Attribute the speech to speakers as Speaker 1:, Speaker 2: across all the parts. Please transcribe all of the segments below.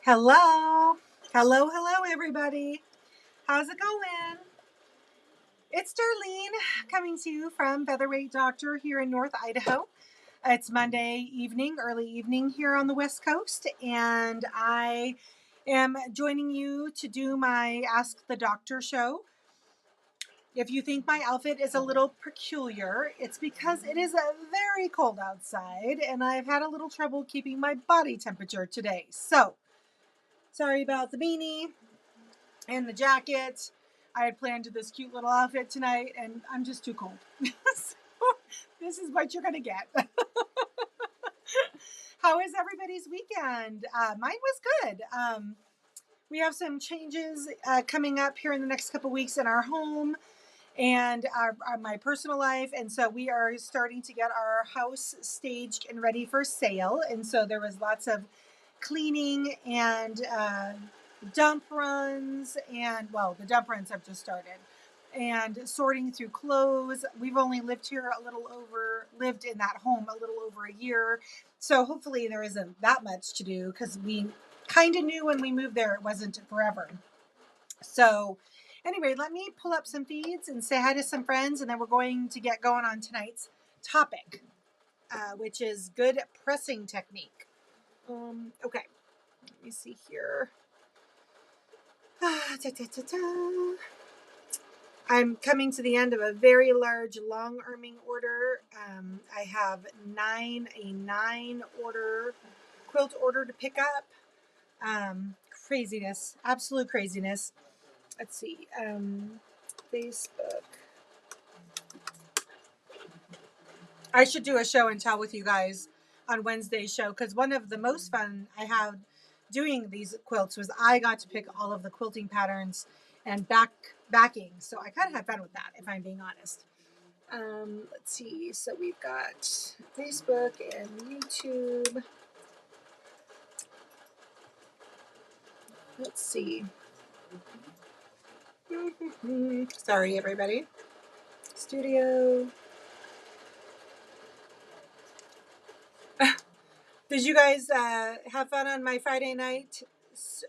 Speaker 1: Hello. Hello, everybody. How's it going? It's Darlene coming to you from Featherweight Doctor here in North Idaho. It's Monday evening, early evening here on the West Coast, and I am joining you to do my Ask the Doctor show. If you think my outfit is a little peculiar, it's because it is very cold outside, and I've had a little trouble keeping my body temperature today. So, sorry about the beanie and the jacket. I had planned this cute little outfit tonight, and I'm just too cold. So this is what you're going to get. How is everybody's weekend? Mine was good. We have some changes coming up here in the next couple weeks in our home and my personal life. And so we are starting to get our house staged and ready for sale. And so there was lots of cleaning and dump runs, and well, the dump runs have just started, and sorting through clothes. We've only lived in that home a little over a year, so hopefully there isn't that much to do, because we kind of knew when we moved there it wasn't forever. So anyway, let me pull up some feeds and say hi to some friends, and then we're going to get going on tonight's topic, which is good pressing technique. Okay, let me see here. I'm coming to the end of a very large long arming order. I have a 9 order quilt order to pick up. Craziness, absolute craziness. Let's see, Facebook. I should do a show and tell with you guys on Wednesday's show, because one of the most fun I had doing these quilts was I got to pick all of the quilting patterns and backing. So I kind of had fun with that, if I'm being honest. Let's see. So we've got Facebook and YouTube. Let's see. Sorry, everybody. Studio. Did you guys have fun on my Friday night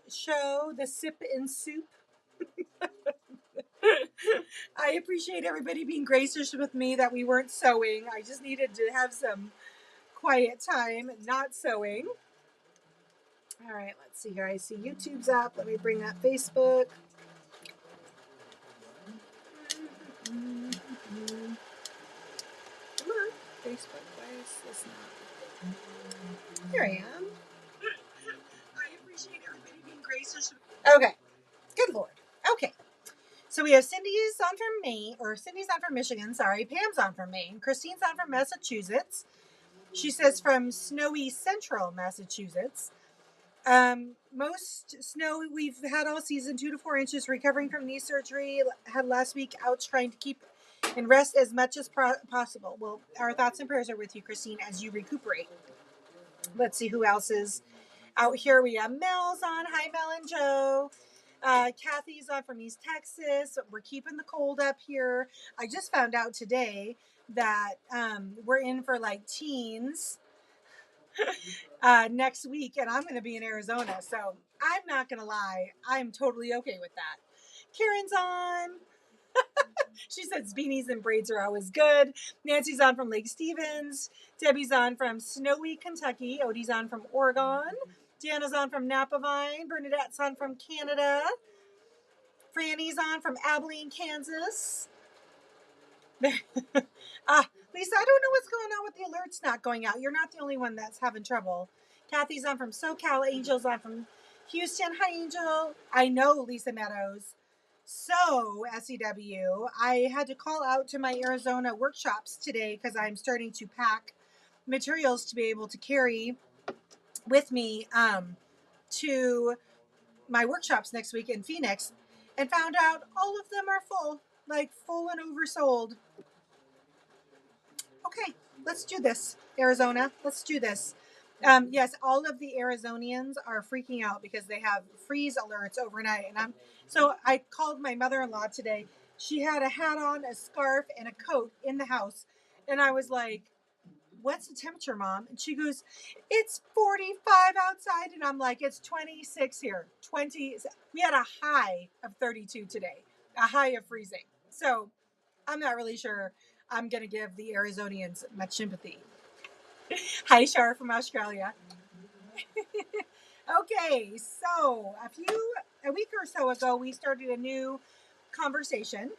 Speaker 1: show, the Sip and Soup? I appreciate everybody being gracious with me that we weren't sewing. I just needed to have some quiet time, not sewing. All right, let's see here. I see YouTube's up. Let me bring up Facebook. Come on, Facebook. Why is this not? Here I am. I appreciate everybody being gracious. Okay, good Lord. Okay. So we have Cindy's on from Maine, or Cindy's on from Michigan, sorry. Pam's on from Maine. Christine's on from Massachusetts. She says from snowy central Massachusetts. Most snow we've had all season, 2 to 4 inches, recovering from knee surgery. Had last week out trying to keep and rest as much as possible. Well, our thoughts and prayers are with you, Christine, as you recuperate. Let's see who else is out here. We have Mel's on. Hi, Mel and Joe. Kathy's on from East Texas. We're keeping the cold up here. I just found out today that we're in for like teens next week, and I'm going to be in Arizona. So I'm not going to lie. I'm totally okay with that. Karen's on. She says beanies and braids are always good. Nancy's on from Lake Stevens. Debbie's on from snowy Kentucky. Odie's on from Oregon. Deanna's on from Napavine. Bernadette's on from Canada. Franny's on from Abilene, Kansas. Lisa, I don't know what's going on with the alerts not going out. You're not the only one that's having trouble. Kathy's on from SoCal. Angel's on from Houston. Hi, Angel. I know, Lisa Meadows. So, SEW, I had to call out to my Arizona workshops today because I'm starting to pack materials to be able to carry with me to my workshops next week in Phoenix, and found out all of them are full and oversold. Okay, let's do this, Arizona. Let's do this. Yes, all of the Arizonians are freaking out because they have freeze alerts overnight. And so I called my mother-in-law today. She had a hat on, a scarf, and a coat in the house. And I was like, what's the temperature, Mom? And she goes, it's 45 outside. And I'm like, it's 26 here. 20. We had a high of 32 today, a high of freezing. So I'm not really sure I'm going to give the Arizonians much sympathy. Hi, Shar from Australia. Okay, so a week or so ago, we started a new conversation.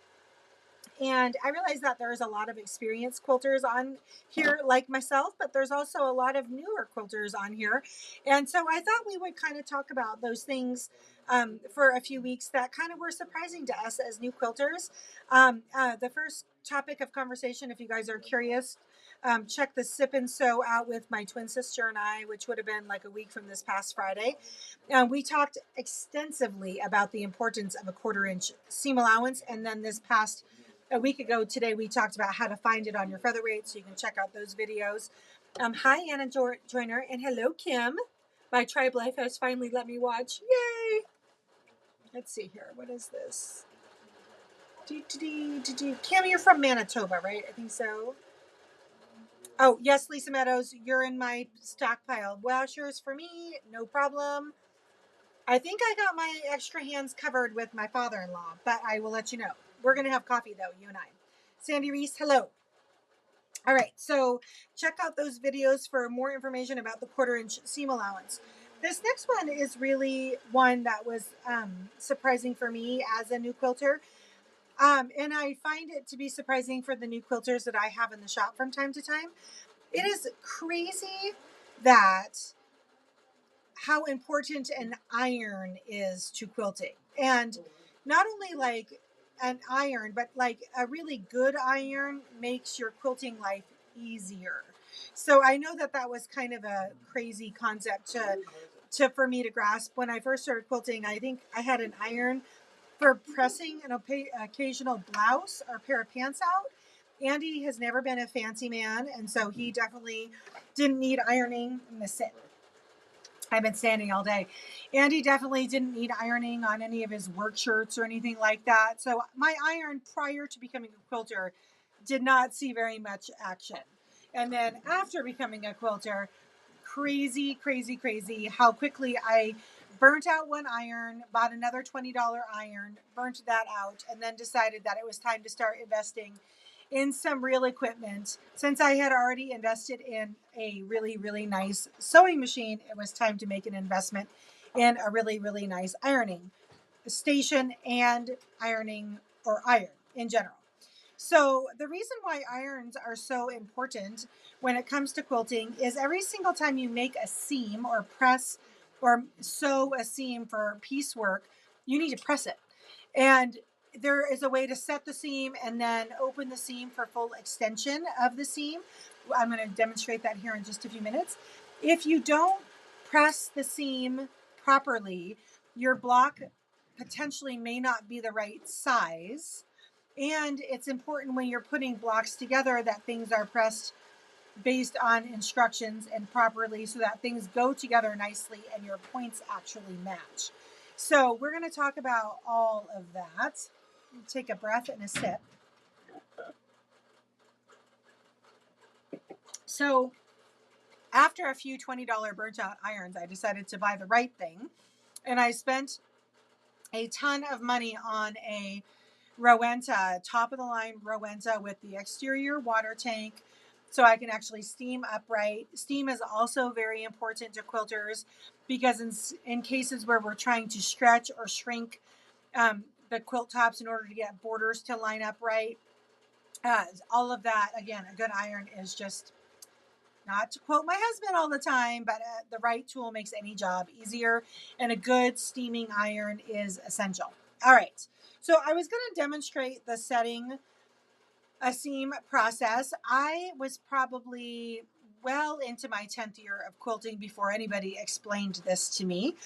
Speaker 1: And I realized that there's a lot of experienced quilters on here like myself, but there's also a lot of newer quilters on here. And so I thought we would kind of talk about those things for a few weeks that kind of were surprising to us as new quilters. The first topic of conversation, if you guys are curious, check the Sip and Sew out with my twin sister and I, which would have been like a week from this past Friday. We talked extensively about the importance of a 1/4 inch seam allowance. And then a week ago today, we talked about how to find it on your featherweight, so you can check out those videos. Hi, Anna Joyner, and hello, Kim. My Tribe Life has finally let me watch. Yay! Let's see here. What is this? Kim, you're from Manitoba, right? I think so. Oh, yes, Lisa Meadows, you're in my stockpile. Washers for me, no problem. I think I got my extra hands covered with my father-in-law, but I will let you know. We're going to have coffee, though, you and I. Sandy Reese, hello. All right, so check out those videos for more information about the 1/4 inch seam allowance. This next one is really one that was surprising for me as a new quilter. And I find it to be surprising for the new quilters that I have in the shop from time to time. It is crazy that how important an iron is to quilting. And not only like an iron, but like a really good iron makes your quilting life easier. So I know that that was kind of a crazy concept to for me to grasp when I first started quilting. I think I had an iron for pressing an occasional blouse or pair of pants out. Andy has never been a fancy man, and so he definitely didn't need ironing. I'm gonna sit. I've been standing all day. Andy definitely didn't need ironing on any of his work shirts or anything like that. So my iron prior to becoming a quilter did not see very much action. And then after becoming a quilter, crazy how quickly I burnt out one iron, bought another $20 iron, burnt that out, and then decided that it was time to start investing in some real equipment. Since I had already invested in a really nice sewing machine, it was time to make an investment in a really nice ironing station and ironing or iron in general. So the reason why irons are so important when it comes to quilting is every single time you make a seam or press or sew a seam for piecework, you need to press it. And there is a way to set the seam and then open the seam for full extension of the seam. I'm going to demonstrate that here in just a few minutes. If you don't press the seam properly, your block potentially may not be the right size. And it's important when you're putting blocks together that things are pressed based on instructions and properly so that things go together nicely and your points actually match. So we're going to talk about all of that. Take a breath and a sip. So after a few $20 burnt out irons, I decided to buy the right thing. And I spent a ton of money on a Rowenta, top of the line Rowenta with the exterior water tank so I can actually steam upright. Steam is also very important to quilters because in cases where we're trying to stretch or shrink the quilt tops in order to get borders to line up right, all of that, again, a good iron is just, not to quote my husband all the time, but the right tool makes any job easier, and a good steaming iron is essential. All right, so I was going to demonstrate the setting a seam process. I was probably well into my 10th year of quilting before anybody explained this to me.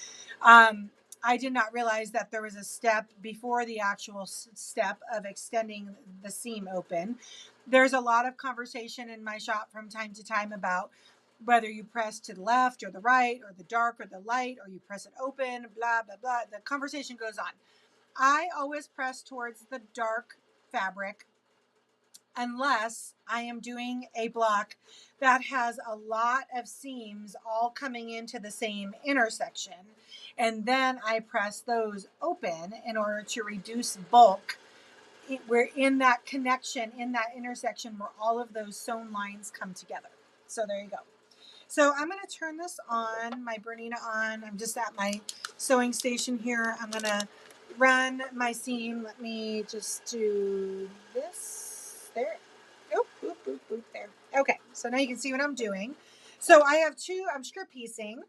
Speaker 1: I did not realize that there was a step before the actual step of extending the seam open. There's a lot of conversation in my shop from time to time about whether you press to the left or the right or the dark or the light or you press it open, blah, blah, blah. The conversation goes on. I always press towards the dark fabric unless I am doing a block that has a lot of seams all coming into the same intersection. And then I press those open in order to reduce bulk. We're in that connection, in that intersection where all of those sewn lines come together. So there you go. So I'm going to turn this on, my Bernina on. I'm just at my sewing station here. I'm going to run my seam. Let me just do this. There. Oop, oop, oop, oop, there. Okay, so now you can see what I'm doing. So I have two, I'm strip piecing.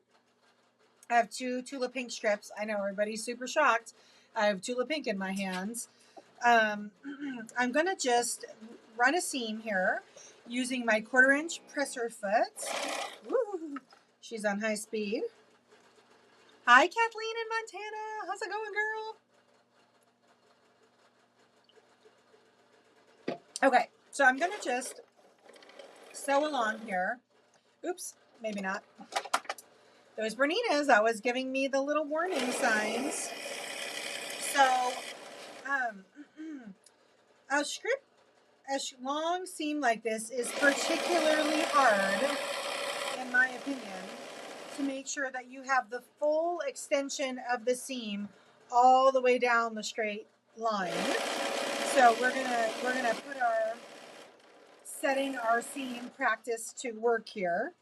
Speaker 1: I have two Tula Pink strips. I know everybody's super shocked. I have Tula Pink in my hands. I'm going to just run a seam here using my 1/4 inch presser foot. Woo! She's on high speed. Hi, Kathleen in Montana. How's it going, girl? Okay, so I'm going to just sew along here. Oops, maybe not. Those Berninas, I was giving me the little warning signs. So, a strip, a long seam like this is particularly hard, in my opinion, to make sure that you have the full extension of the seam all the way down the straight line. So we're gonna put our setting our seam practice to work here.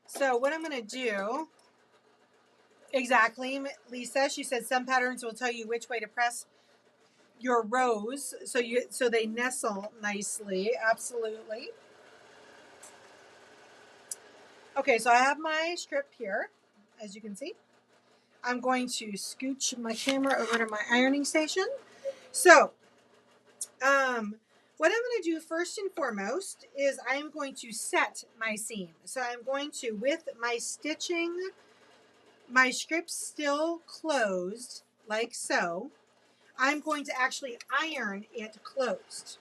Speaker 1: So what I'm gonna do, exactly, Lisa, she said some patterns will tell you which way to press your rows so they nestle nicely. Absolutely. Okay, so I have my strip here, as you can see. I'm going to scooch my camera over to my ironing station. So, what I'm going to do first and foremost is I am going to set my seam. So I'm going to, with my stitching, my strip still closed, like so, I'm going to actually iron it closed.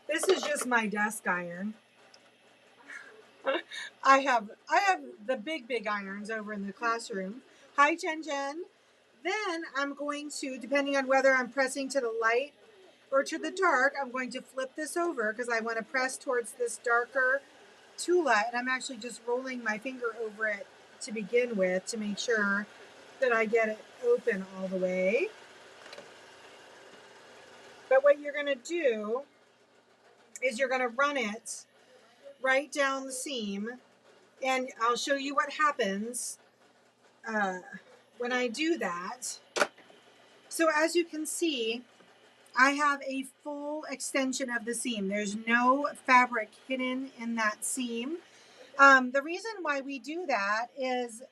Speaker 1: This is just my desk iron. I have the big irons over in the classroom. Hi, Jen Jen. Then I'm going to, depending on whether I'm pressing to the light or to the dark, I'm going to flip this over because I want to press towards this darker Tula, and I'm actually just rolling my finger over it to begin with to make sure that I get it open all the way. But what you're going to do is you're going to run it right down the seam, and I'll show you what happens when I do that. So as you can see, I have a full extension of the seam. There's no fabric hidden in that seam. The reason why we do that is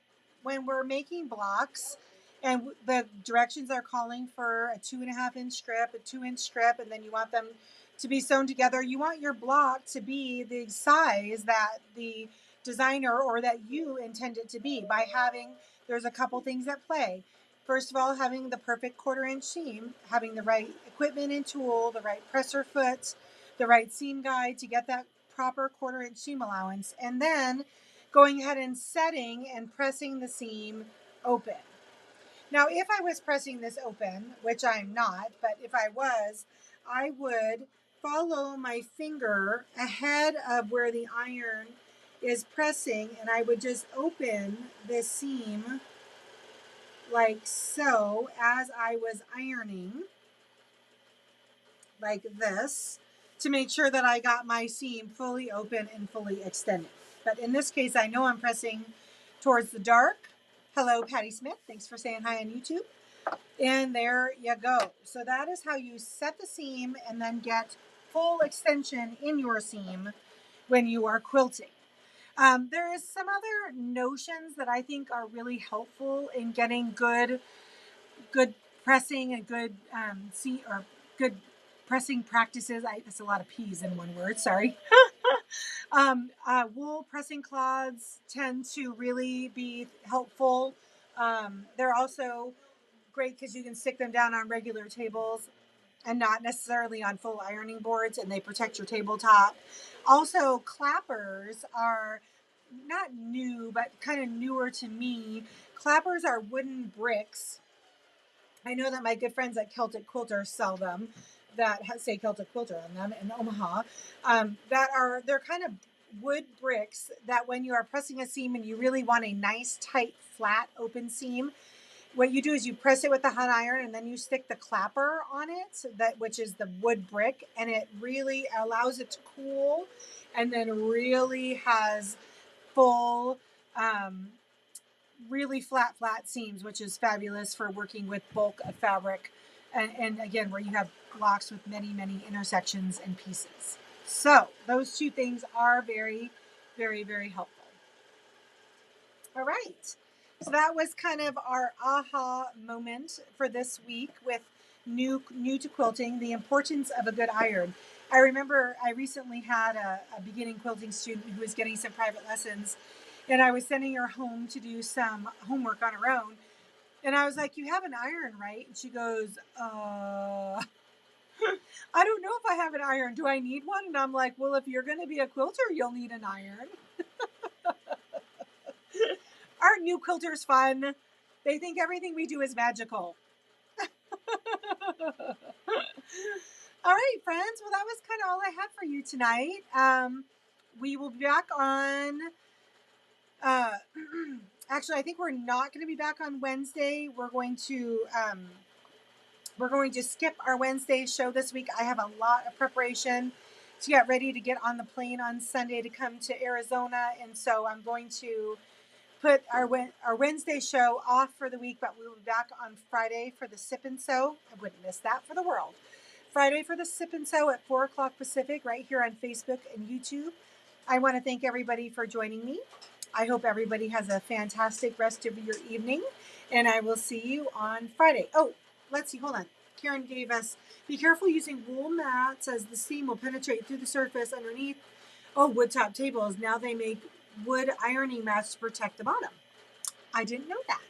Speaker 1: when we're making blocks and the directions are calling for a 2.5 inch strip, a 2-inch strip, and then you want them to be sewn together. You want your block to be the size that the designer or that you intend it to be by having, there's a couple things at play. First of all, having the perfect 1/4 inch seam, having the right equipment and tool, the right presser foot, the right seam guide to get that proper 1/4 inch seam allowance, and then going ahead and setting and pressing the seam open. Now, if I was pressing this open, which I'm not, but if I was, I would follow my finger ahead of where the iron is pressing, and I would just open this seam like so as I was ironing, like this, to make sure that I got my seam fully open and fully extended. But in this case, I know I'm pressing towards the dark. Hello, Patty Smith. Thanks for saying hi on YouTube. And there you go. So that is how you set the seam and then get full extension in your seam when you are quilting. There is some other notions that I think are really helpful in getting good pressing and good good pressing practices. That's a lot of P's in one word. Sorry. Wool pressing cloths tend to really be helpful. They're also great because you can stick them down on regular tables. and not necessarily on full ironing boards, and they protect your tabletop. Also, clappers are not new, but kind of newer to me. Clappers are wooden bricks. I know that my good friends at Celtic Quilter sell them that say Celtic Quilter on them in Omaha. They're kind of wood bricks that when you are pressing a seam and you really want a nice, tight, flat, open seam, what you do is you press it with the hot iron and then you stick the clapper on it, so which is the wood brick, and it really allows it to cool, and then really has full, really flat seams, which is fabulous for working with bulk of fabric, and again, where you have blocks with many intersections and pieces. So those two things are very, very helpful. All right. So that was kind of our aha moment for this week with new to quilting, the importance of a good iron. I remember I recently had a beginning quilting student who was getting some private lessons, and I was sending her home to do some homework on her own. And I was like, "You have an iron, right?" And she goes, I don't know if I have an iron. Do I need one? And I'm like, "Well, if you're going to be a quilter, you'll need an iron." Aren't new quilters fun? They think everything we do is magical. All right, friends. Well, that was kind of all I had for you tonight. We will be back on. Actually, I think we're not going to be back on Wednesday. We're going to skip our Wednesday show this week. I have a lot of preparation to get ready to get on the plane on Sunday to come to Arizona, and so I'm going to put our Wednesday show off for the week, but we will be back on Friday for the Sip and Sew. I wouldn't miss that for the world. Friday for the Sip and Sew at 4 o'clock Pacific, right here on Facebook and YouTube. I want to thank everybody for joining me. I hope everybody has a fantastic rest of your evening, and I will see you on Friday. Oh, let's see. Hold on. Karen gave us, be careful using wool mats as the seam will penetrate through the surface underneath. Oh, wood top tables. Now they make wood ironing mats to protect the bottom. I didn't know that.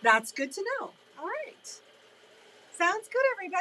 Speaker 1: That's good to know. All right. Sounds good, everybody.